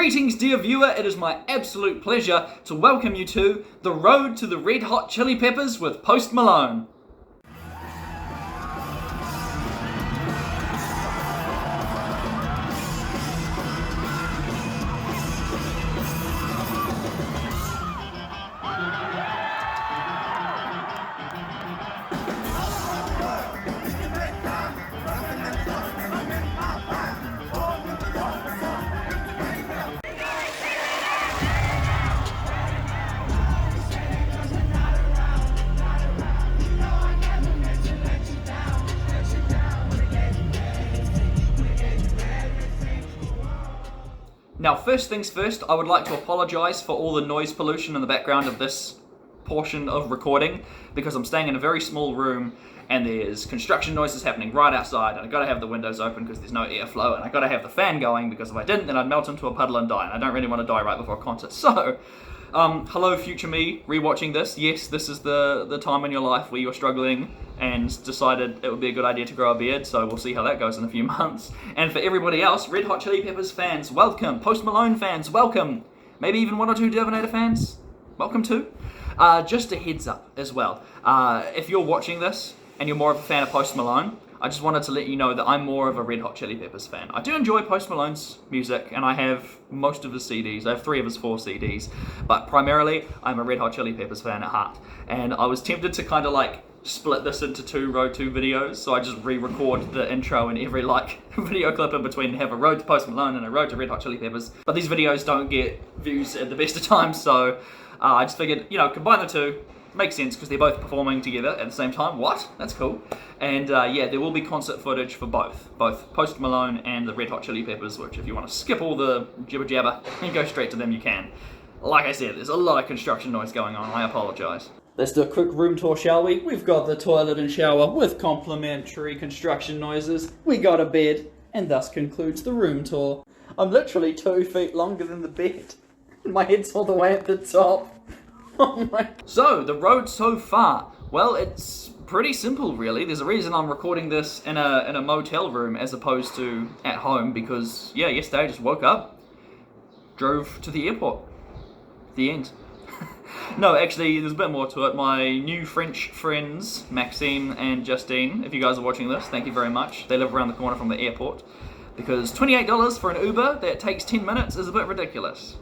Greetings, dear viewer. It is my absolute pleasure to welcome you to The Road to the Red Hot Chili Peppers with Post Malone. Now, first things first, I would like to apologise for all the noise pollution in the background of this portion of recording, because I'm staying in a very small room and there's construction noises happening right outside, and I've got to have the windows open because there's no airflow, and I've got to have the fan going because if I didn't, then I'd melt into a puddle and die, and I don't really want to die right before a concert. So, hello future me, rewatching this. Yes, this is the time in your life where you're struggling and decided it would be a good idea to grow a beard, so we'll see how that goes in a few months. And for everybody else, Red Hot Chili Peppers fans, welcome. Post Malone fans, welcome. Maybe even one or two Dirvinator fans, welcome too. Just a heads up as well. If you're watching this and you're more of a fan of Post Malone, I just wanted to let you know that I'm more of a Red Hot Chili Peppers fan. I do enjoy Post Malone's music, and I have most of his CDs. I have 3 of his 4 CDs, but primarily I'm a Red Hot Chili Peppers fan at heart. And I was tempted to kind of like split this into 2 Road 2 videos, so I just re-record the intro and every video clip in between, have a Road to Post Malone and a Road to Red Hot Chili Peppers. But these videos don't get views at the best of times, so I just figured, combine the 2. Makes sense because they're both performing together at the same time. What? That's cool. And yeah, there will be concert footage for both Post Malone and the Red Hot Chili Peppers, which if you want to skip all the jibber jabber and go straight to them, you can. Like I said, there's a lot of construction noise going on. I apologise. Let's do a quick room tour, shall we? We've got the toilet and shower with complimentary construction noises. We got a bed, and thus concludes the room tour. I'm literally 2 feet longer than the bed. My head's all the way at the top. Oh my. So, the road so far. Well, it's pretty simple, really. There's a reason I'm recording this in a motel room as opposed to at home, because, yeah, yesterday I just woke up, drove to the airport. The end. No, actually, there's a bit more to it. My new French friends, Maxime and Justine, if you guys are watching this, thank you very much. They live around the corner from the airport, because $28 for an Uber that takes 10 minutes is a bit ridiculous,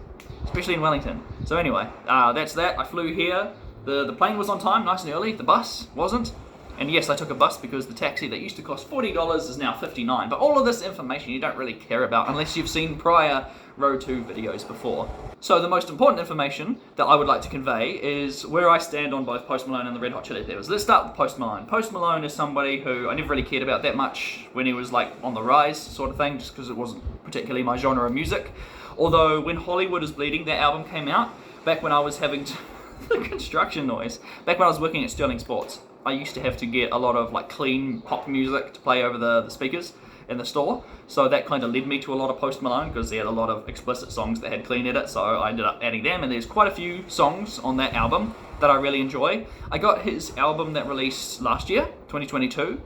especially in Wellington. So anyway, that's that. I flew here. The plane was on time, nice and early. The bus wasn't. And yes, I took a bus because the taxi that used to cost $40 is now $59. But all of this information you don't really care about unless you've seen prior Road 2 videos before. So the most important information that I would like to convey is where I stand on both Post Malone and the Red Hot Chili Peppers. Let's start with Post Malone. Post Malone is somebody who I never really cared about that much when he was like on the rise sort of thing, just because it wasn't particularly my genre of music. Although when Hollywood is Bleeding, that album came out back when I was having the construction noise. Back when I was working at Sterling Sports, I used to have to get a lot of like clean pop music to play over the speakers in the store. So that kind of led me to a lot of Post Malone, because he had a lot of explicit songs that had clean edit, so I ended up adding them, and there's quite a few songs on that album that I really enjoy. I got his album that released last year, 2022.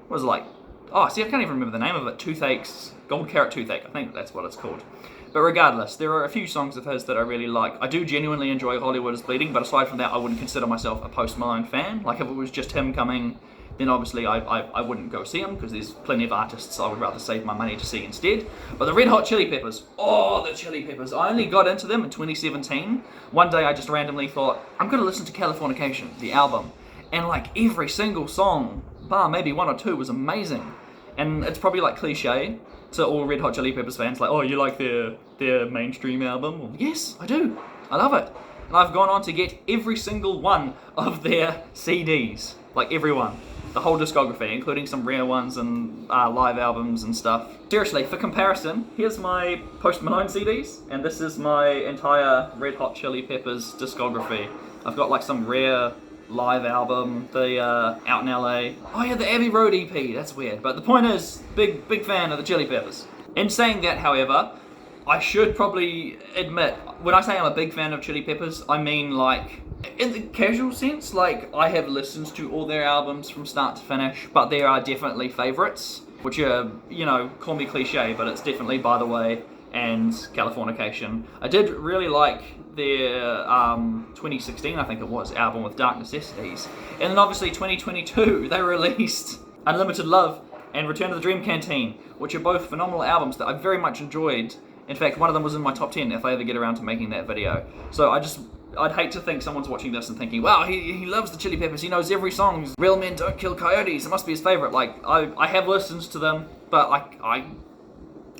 What was it like? Oh, see, I can't even remember the name of it. Toothache's, Gold Carrot Toothache, I think that's what it's called. But regardless, there are a few songs of his that I really like. I do genuinely enjoy Hollywood is Bleeding, but aside from that, I wouldn't consider myself a Post Malone fan. Like, if it was just him coming, then obviously I wouldn't go see him, because there's plenty of artists I would rather save my money to see instead. But the Red Hot Chili Peppers, oh, the Chili Peppers. I only got into them in 2017. One day I just randomly thought, I'm going to listen to Californication, the album. And like every single song, bar maybe 1 or 2, was amazing. And it's probably like cliche to all Red Hot Chili Peppers fans, like, oh, you like their mainstream album? Well, yes, I do. I love it. And I've gone on to get every single one of their CDs. Like, every one. The whole discography, including some rare ones and live albums and stuff. Seriously, for comparison, here's my Post Malone CDs, and this is my entire Red Hot Chili Peppers discography. I've got like some rare live album, the Out in LA. Oh yeah, the Abbey Road EP, that's weird. But the point is, big fan of the Chili Peppers. In saying that, however, I should probably admit, when I say I'm a big fan of Chili Peppers, I mean like, in the casual sense, like I have listened to all their albums from start to finish, but there are definitely favourites, which are, call me cliche, but it's definitely By the Way, and Californication. I did really like their 2016, I think it was, album with Dark Necessities. And then obviously 2022, they released Unlimited Love and Return to the Dream Canteen, which are both phenomenal albums that I very much enjoyed. In fact, one of them was in my top 10 if I ever get around to making that video. So I'd hate to think someone's watching this and thinking, wow, he loves the Chili Peppers, he knows every song. Real Men Don't Kill Coyotes, it must be his favourite. Like, I have listened to them, but I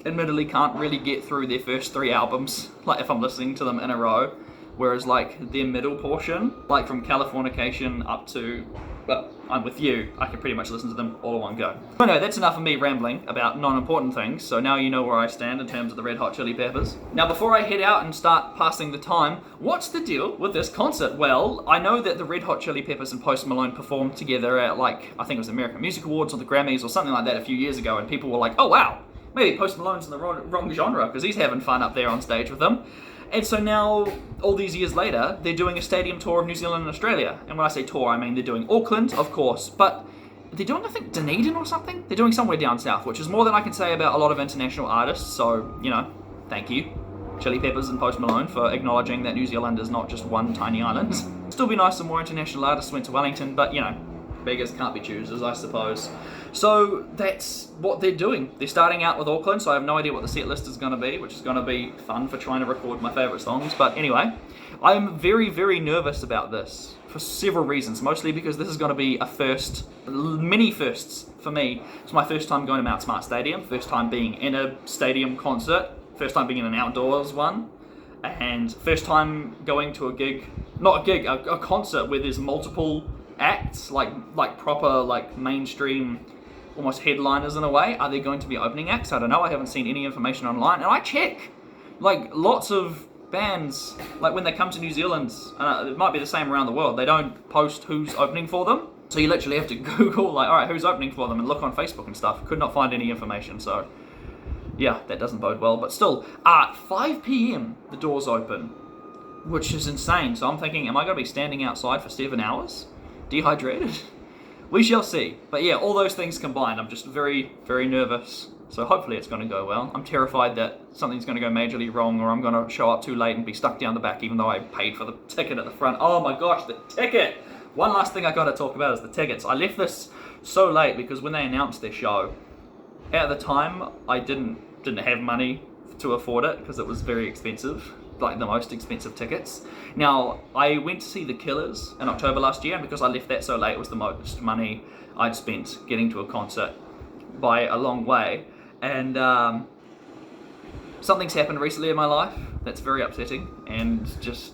admittedly can't really get through their first 3 albums, like if I'm listening to them in a row. Whereas like their middle portion, like from Californication up to, well, I'm With You, I can pretty much listen to them all in one go. But no, that's enough of me rambling about non-important things, so now you know where I stand in terms of the Red Hot Chili Peppers. Now before I head out and start passing the time, what's the deal with this concert? Well, I know that the Red Hot Chili Peppers and Post Malone performed together at like, I think it was American Music Awards or the Grammys or something like that a few years ago, and people were like, oh wow, maybe Post Malone's in the wrong genre because he's having fun up there on stage with them. And so now, all these years later, they're doing a stadium tour of New Zealand and Australia. And when I say tour, I mean they're doing Auckland, of course, but they're doing, I think, Dunedin or something? They're doing somewhere down south, which is more than I can say about a lot of international artists, so, you know, thank you, Chili Peppers and Post Malone, for acknowledging that New Zealand is not just one tiny island. Still be nice if more international artists went to Wellington, but, you know, beggars can't be choosers, I suppose. So that's what they're doing. They're starting out with Auckland, so I have no idea what the set list is going to be, which is going to be fun for trying to record my favourite songs. But anyway, I'm very, very nervous about this for several reasons, mostly because this is going to be a first, many firsts for me. It's my first time going to Mount Smart Stadium, first time being in a stadium concert, first time being in an outdoors one, and first time going to a gig, not a gig, a concert where there's multiple acts, like proper, like mainstream, almost headliners in a way. Are they going to be opening acts? I don't know. I haven't seen any information online, and I check. Like, lots of bands, like when they come to New Zealand, it might be the same around the world, they don't post who's opening for them. So you literally have to Google, like, alright, who's opening for them, and look on Facebook and stuff. Could not find any information, so yeah, that doesn't bode well. But still, at 5 p.m, the doors open, which is insane. So I'm thinking, am I going to be standing outside for 7 hours? Dehydrated? We shall see. But yeah, all those things combined, I'm just very, very nervous. So hopefully it's going to go well. I'm terrified that something's going to go majorly wrong, or I'm going to show up too late and be stuck down the back even though I paid for the ticket at the front. Oh my gosh, the ticket! One last thing I got to talk about is the tickets. I left this so late because when they announced their show, at the time I didn't have money to afford it because it was very expensive. Like the most expensive tickets. Now, I went to see The Killers in October last year, and because I left that so late, it was the most money I'd spent getting to a concert by a long way. And something's happened recently in my life that's very upsetting and just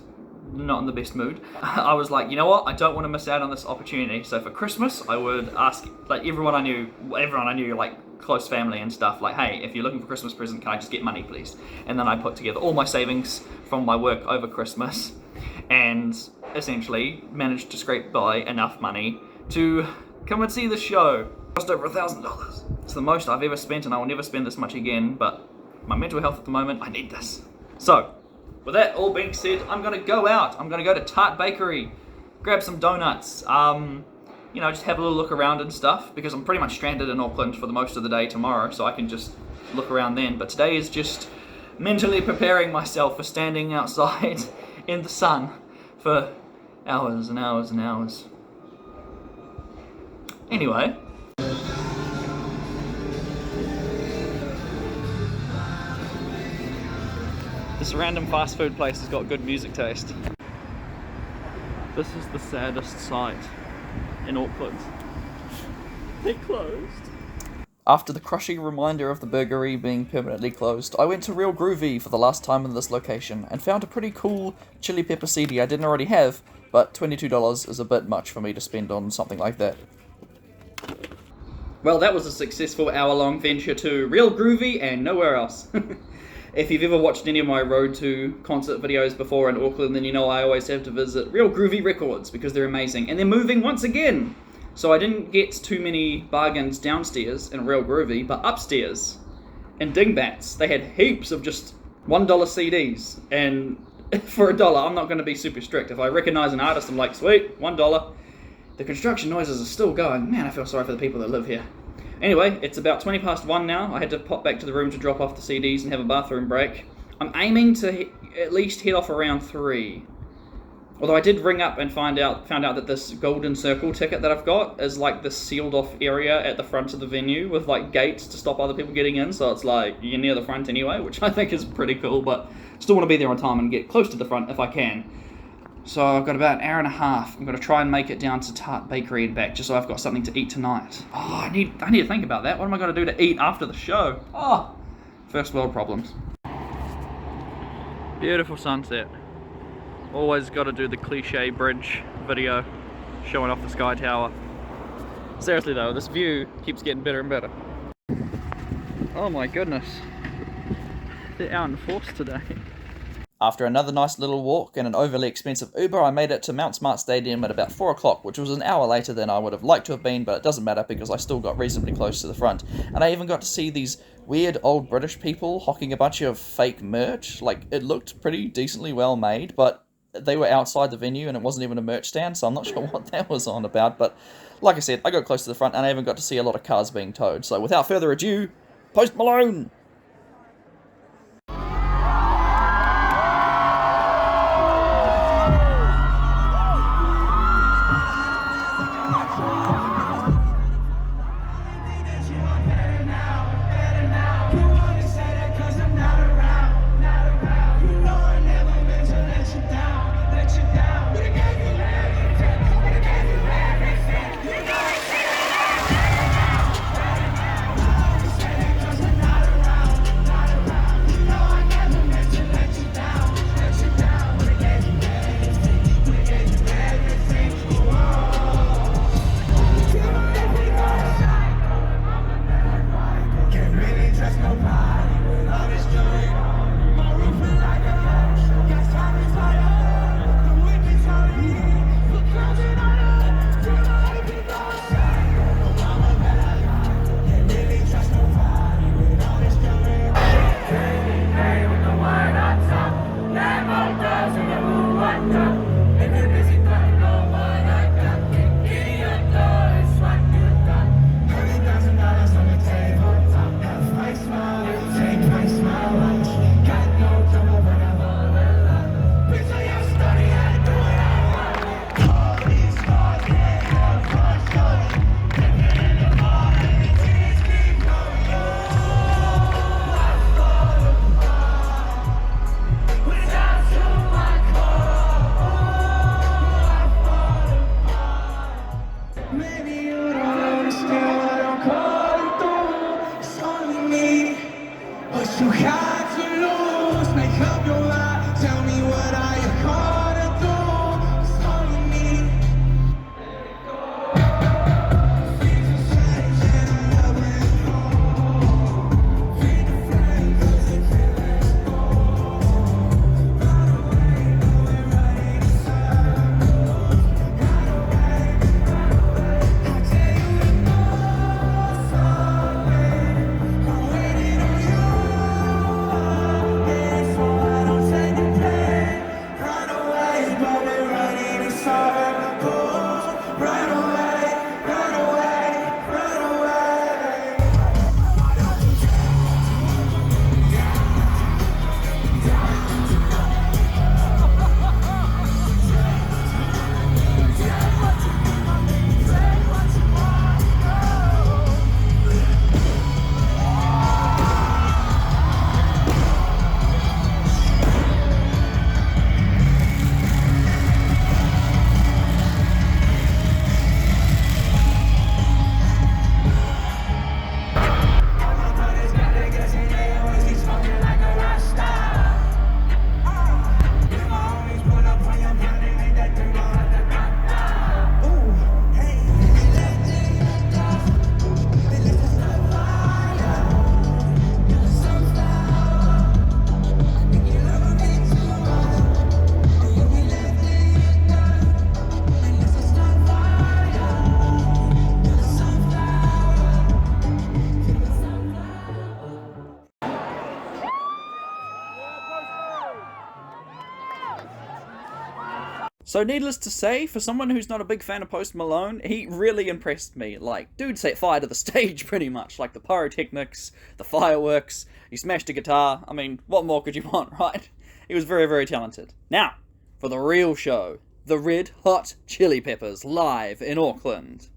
not in the best mood. I was like, you know what? I don't want to miss out on this opportunity. So for Christmas, I would ask like everyone I knew, like close family and stuff, like, hey, if you're looking for a Christmas present, can I just get money, please? And then I put together all my savings from my work over Christmas and essentially managed to scrape by enough money to come and see the show. Cost over $1,000. It's the most I've ever spent, and I will never spend this much again, but my mental health at the moment, I need this. So, with that all being said, I'm going to go out. I'm going to go to Tart Bakery, grab some donuts, you know, just have a little look around and stuff, because I'm pretty much stranded in Auckland for the most of the day tomorrow, so I can just look around then. But today is just mentally preparing myself for standing outside in the sun for hours and hours and hours. Anyway. This random fast food place has got good music taste. This is the saddest sight in Auckland. They're closed. After the crushing reminder of the burgery being permanently closed, I went to Real Groovy for the last time in this location and found a pretty cool Chili Pepper CD I didn't already have, but $22 is a bit much for me to spend on something like that. Well, that was a successful hour-long venture to Real Groovy and nowhere else. If you've ever watched any of my Road to concert videos before in Auckland, then you know I always have to visit Real Groovy Records because they're amazing. And they're moving once again! So I didn't get too many bargains downstairs in Real Groovy, but upstairs in Dingbats, they had heaps of just $1 CDs. And for $1, I'm not going to be super strict. If I recognise an artist, I'm like, sweet, $1. The construction noises are still going. Man, I feel sorry for the people that live here. Anyway, it's about 20 past 1 now. I had to pop back to the room to drop off the CDs and have a bathroom break. I'm aiming to at least head off around 3. Although I did ring up and found out that this golden circle ticket that I've got is like this sealed off area at the front of the venue with like gates to stop other people getting in, so it's like you're near the front anyway, which I think is pretty cool, but still want to be there on time and get close to the front if I can. So I've got about an hour and a half. I'm going to try and make it down to Tart Bakery and back just so I've got something to eat tonight. Oh, I need to think about that. What am I going to do to eat after the show? Oh, first world problems. Beautiful sunset. Always got to do the cliche bridge video showing off the sky tower. Seriously though, this view keeps getting better and better. Oh my goodness. They're out in force today. After another nice little walk and an overly expensive Uber, I made it to Mount Smart Stadium at about 4 o'clock, which was an hour later than I would have liked to have been, but it doesn't matter because I still got reasonably close to the front. And I even got to see these weird old British people hawking a bunch of fake merch. Like, it looked pretty decently well made, but they were outside the venue and it wasn't even a merch stand, so I'm not sure what that was on about. But like I said, I got close to the front and I even got to see a lot of cars being towed. So without further ado, Post Malone! So needless to say, for someone who's not a big fan of Post Malone, he really impressed me. Like, dude set fire to the stage pretty much. Like the pyrotechnics, the fireworks, he smashed a guitar. I mean, what more could you want, right? He was very, very talented. Now, for the real show, the Red Hot Chili Peppers live in Auckland.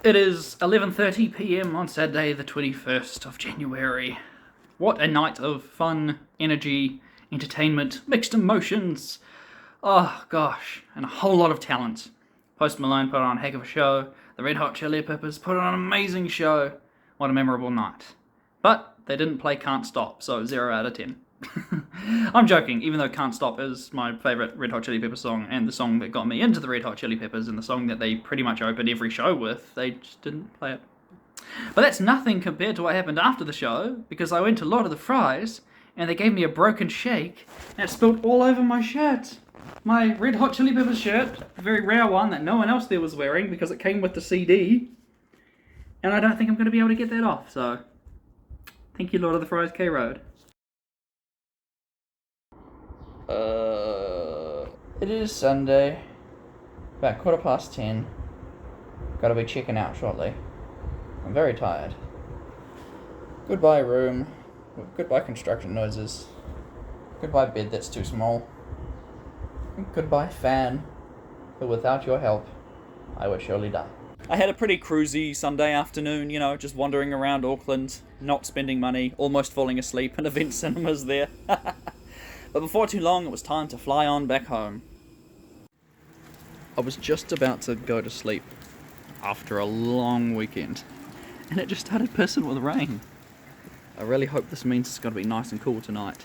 It is 11:30 p.m. on Saturday, the 21st of January. What a night of fun, energy, entertainment, mixed emotions. Oh gosh, and a whole lot of talent. Post Malone put on a heck of a show. The Red Hot Chili Peppers put on an amazing show. What a memorable night. But they didn't play Can't Stop, so 0 out of 10. I'm joking, even though Can't Stop is my favourite Red Hot Chili Peppers song, and the song that got me into the Red Hot Chili Peppers, and the song that they pretty much opened every show with, they just didn't play it. But that's nothing compared to what happened after the show, because I went to Lord of the Fries, and they gave me a broken shake, and it spilled all over my shirt. My Red Hot Chili Peppers shirt, a very rare one that no one else there was wearing, because it came with the CD, and I don't think I'm going to be able to get that off, so thank you, Lord of the Fries K-Road. It is Sunday, about 10:15. Gotta be checking out shortly. I'm very tired. Goodbye room, goodbye construction noises, goodbye bed that's too small, and goodbye fan, but without your help, I would surely die. I had a pretty cruisy Sunday afternoon, you know, just wandering around Auckland, not spending money, almost falling asleep in event cinemas there. But before too long, it was time to fly on back home. I was just about to go to sleep after a long weekend, and it just started pissing with rain. I really hope this means it's going to be nice and cool tonight,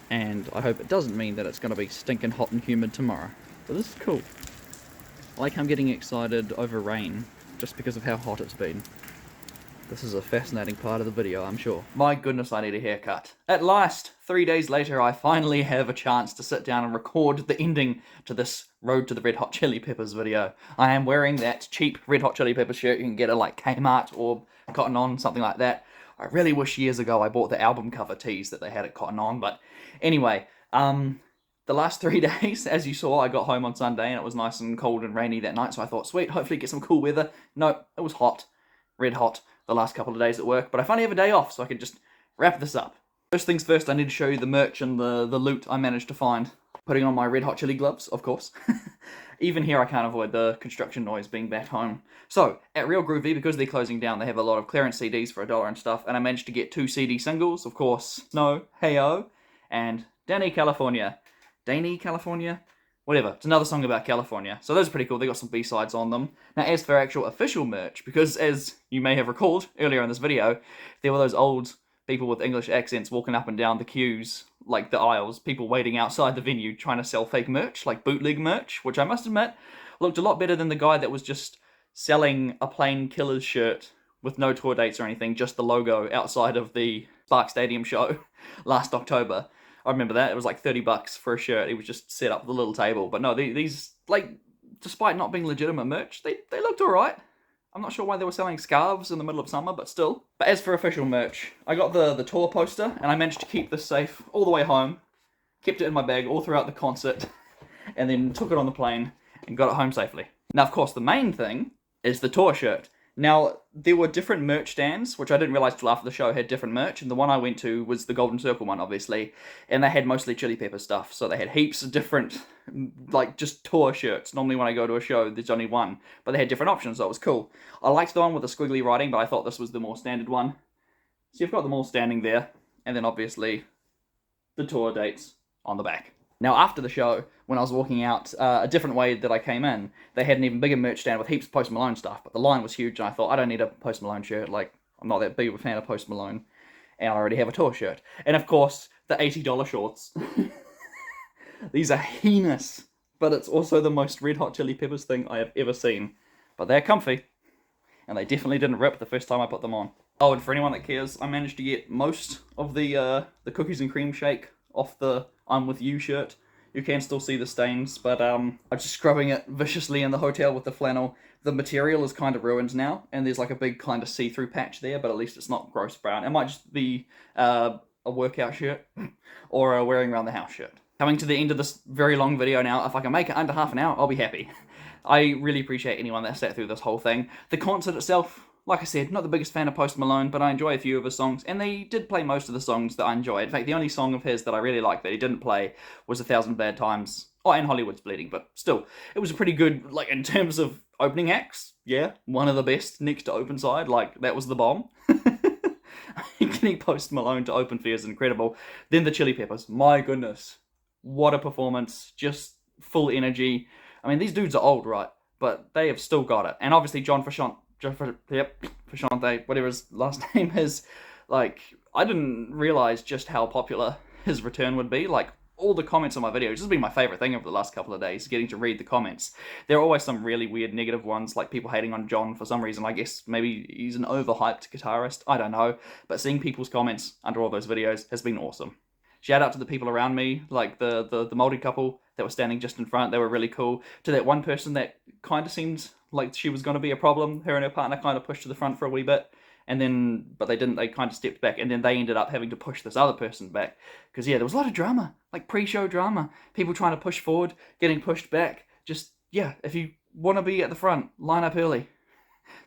and I hope it doesn't mean that it's going to be stinking hot and humid tomorrow. But this is cool. I like how I'm getting excited over rain, just because of how hot it's been. This is a fascinating part of the video, I'm sure. My goodness, I need a haircut. At last, 3 days later, I finally have a chance to sit down and record the ending to this Road to the Red Hot Chili Peppers video. I am wearing that cheap Red Hot Chili Peppers shirt you can get at like Kmart or Cotton On, something like that. I really wish years ago I bought the album cover tees that they had at Cotton On, but anyway, the last 3 days, as you saw, I got home on Sunday and it was nice and cold and rainy that night, so I thought, sweet, hopefully get some cool weather. No, it was hot. Red hot the last couple of days at work, but I finally have a day off, so I can just wrap this up. First things first, I need to show you the merch and the loot I managed to find. Putting on my Red Hot Chili gloves, of course. Even here I can't avoid the construction noise being back home. So, at Real Groovy, because they're closing down, they have a lot of clearance CDs for $1 and stuff, and I managed to get 2 CD singles, of course, Snow, Heyo, and Danny California. Danny California? Whatever, it's another song about California. So those are pretty cool, they got some B-sides on them. Now as for actual official merch, because as you may have recalled earlier in this video, there were those old people with English accents walking up and down the queues, like the aisles, people waiting outside the venue trying to sell fake merch, like bootleg merch, which I must admit, looked a lot better than the guy that was just selling a plain Killers shirt with no tour dates or anything, just the logo outside of the Spark Stadium show last October. I remember that. It was like $30 for a shirt. He was just set up with a little table. But no, these, like, despite not being legitimate merch, they looked alright. I'm not sure why they were selling scarves in the middle of summer, but still. But as for official merch, I got the tour poster, and I managed to keep this safe all the way home. Kept it in my bag all throughout the concert, and then took it on the plane, and got it home safely. Now, of course, the main thing is the tour shirt. Now, there were different merch stands, which I didn't realise till after the show had different merch, and the one I went to was the Golden Circle one, obviously, and they had mostly Chili Pepper stuff, so they had heaps of different, like, just tour shirts. Normally when I go to a show, there's only one, but they had different options, so it was cool. I liked the one with the squiggly writing, but I thought this was the more standard one. So you've got them all standing there, and then obviously the tour dates on the back. Now, after the show, when I was walking out a different way that I came in, they had an even bigger merch stand with heaps of Post Malone stuff, but the line was huge, and I thought, I don't need a Post Malone shirt, like, I'm not that big of a fan of Post Malone, and I already have a tour shirt. And of course, the $80 shorts. These are heinous, but it's also the most Red Hot Chili Peppers thing I have ever seen. But they're comfy, and they definitely didn't rip the first time I put them on. Oh, and for anyone that cares, I managed to get most of the cookies and cream shake off the I'm With You shirt. You can still see the stains, but I'm just scrubbing it viciously in the hotel with the flannel. The material is kind of ruined now, and there's like a big kind of see-through patch there, but at least it's not gross brown. It might just be a workout shirt, or a wearing around the house shirt. Coming to the end of this very long video now, if I can make it under half an hour, I'll be happy. I really appreciate anyone that sat through this whole thing. The concert itself, like I said, not the biggest fan of Post Malone, but I enjoy a few of his songs, and they did play most of the songs that I enjoy. In fact, the only song of his that I really liked that he didn't play was 1,000 Bad Times. Oh, and Hollywood's Bleeding, but still, it was a pretty good, like, in terms of opening acts, yeah, one of the best next to Open Side, like, that was the bomb. Getting Post Malone to open for is incredible. Then the Chili Peppers, my goodness, what a performance, just full energy. I mean, these dudes are old, right, but they have still got it. And obviously John Frusciante, whatever his last name is, like, I didn't realise just how popular his return would be. Like, all the comments on my videos, this has been my favourite thing over the last couple of days, getting to read the comments. There are always some really weird negative ones, like people hating on John for some reason. I guess maybe he's an overhyped guitarist, I don't know. But seeing people's comments under all those videos has been awesome. Shout out to the people around me, like the Māori couple that were standing just in front, they were really cool. To that one person that kind of seemed like she was going to be a problem, her and her partner kind of pushed to the front for a wee bit. And then, but they didn't, they kind of stepped back, and then they ended up having to push this other person back. Because, yeah, there was a lot of drama, like pre-show drama. People trying to push forward, getting pushed back. Just, yeah, if you want to be at the front, line up early.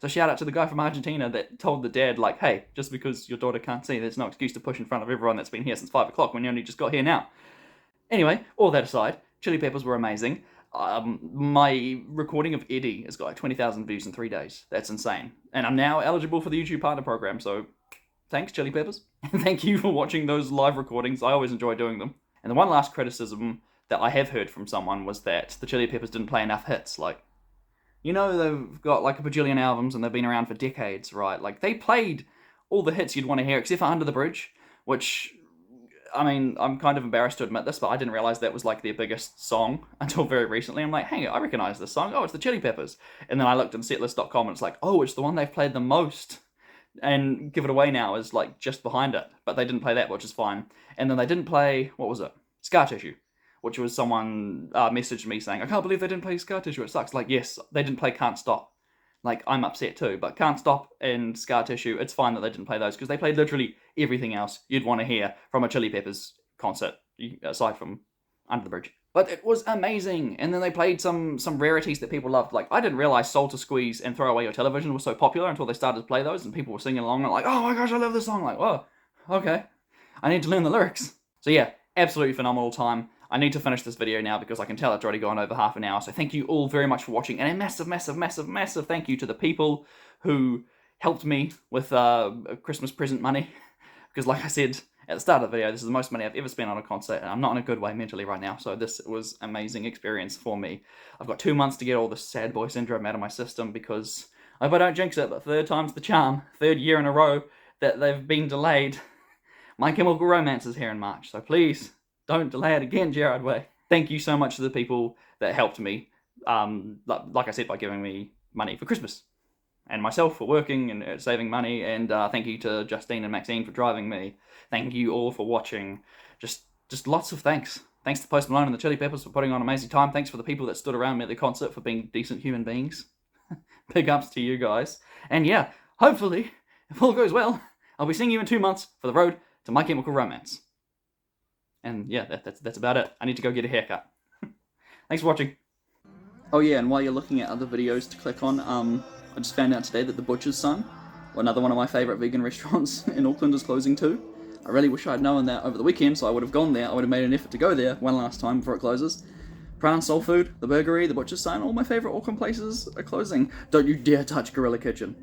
So shout out to the guy from Argentina that told the dad, like, hey, just because your daughter can't see, there's no excuse to push in front of everyone that's been here since 5 o'clock when you only just got here now. Anyway, all that aside, Chili Peppers were amazing. My recording of Eddie has got like 20,000 views in 3 days. That's insane. And I'm now eligible for the YouTube Partner Program, so thanks, Chili Peppers. And thank you for watching those live recordings. I always enjoy doing them. And the one last criticism that I have heard from someone was that the Chili Peppers didn't play enough hits. Like, you know, they've got like a bajillion albums and they've been around for decades, right? Like, they played all the hits you'd want to hear, except for Under the Bridge, which, I mean, I'm kind of embarrassed to admit this, but I didn't realize that was like their biggest song until very recently. I'm like, hey, I recognize this song. Oh, it's the Chili Peppers. And then I looked at setlist.com and it's like, oh, it's the one they've played the most. And Give It Away Now is like just behind it. But they didn't play that, which is fine. And then they didn't play, what was it? Scar Tissue, which was someone messaged me saying, I can't believe they didn't play Scar Tissue. It sucks. Like, yes, they didn't play Can't Stop. Like, I'm upset too, but Can't Stop and Scar Tissue, it's fine that they didn't play those, because they played literally everything else you'd want to hear from a Chili Peppers concert, aside from Under the Bridge. But it was amazing, and then they played some rarities that people loved. Like, I didn't realize Soul to Squeeze and Throw Away Your Television was so popular until they started to play those, and people were singing along, and like, oh my gosh, I love this song. Like, whoa, okay, I need to learn the lyrics. So yeah, absolutely phenomenal time. I need to finish this video now because I can tell it's already gone over half an hour. So thank you all very much for watching. And a massive, massive, massive, massive thank you to the people who helped me with Christmas present money. Because like I said at the start of the video, this is the most money I've ever spent on a concert. And I'm not in a good way mentally right now. So this was an amazing experience for me. I've got 2 months to get all this sad boy syndrome out of my system because, I hope I don't jinx it, but third time's the charm. 3rd year in a row that they've been delayed. My Chemical Romance is here in March. So please, don't delay it again, Gerard Way. Thank you so much to the people that helped me, like I said, by giving me money for Christmas. And myself for working and saving money. And thank you to Justine and Maxine for driving me. Thank you all for watching. Just lots of thanks. Thanks to Post Malone and the Chili Peppers for putting on an amazing time. Thanks for the people that stood around me at the concert for being decent human beings. Big ups to you guys. And yeah, hopefully, if all goes well, I'll be seeing you in 2 months for the road to My Chemical Romance. And yeah, that's about it. I need to go get a haircut. Thanks for watching. Oh yeah, and while you're looking at other videos to click on, I just found out today that the Butcher's Son, another one of my favourite vegan restaurants in Auckland, is closing too. I really wish I'd known that over the weekend, so I would have gone there. I would have made an effort to go there one last time before it closes. Prawn Soul Food, the Burgery, the Butcher's Son, all my favourite Auckland places are closing. Don't you dare touch Gorilla Kitchen.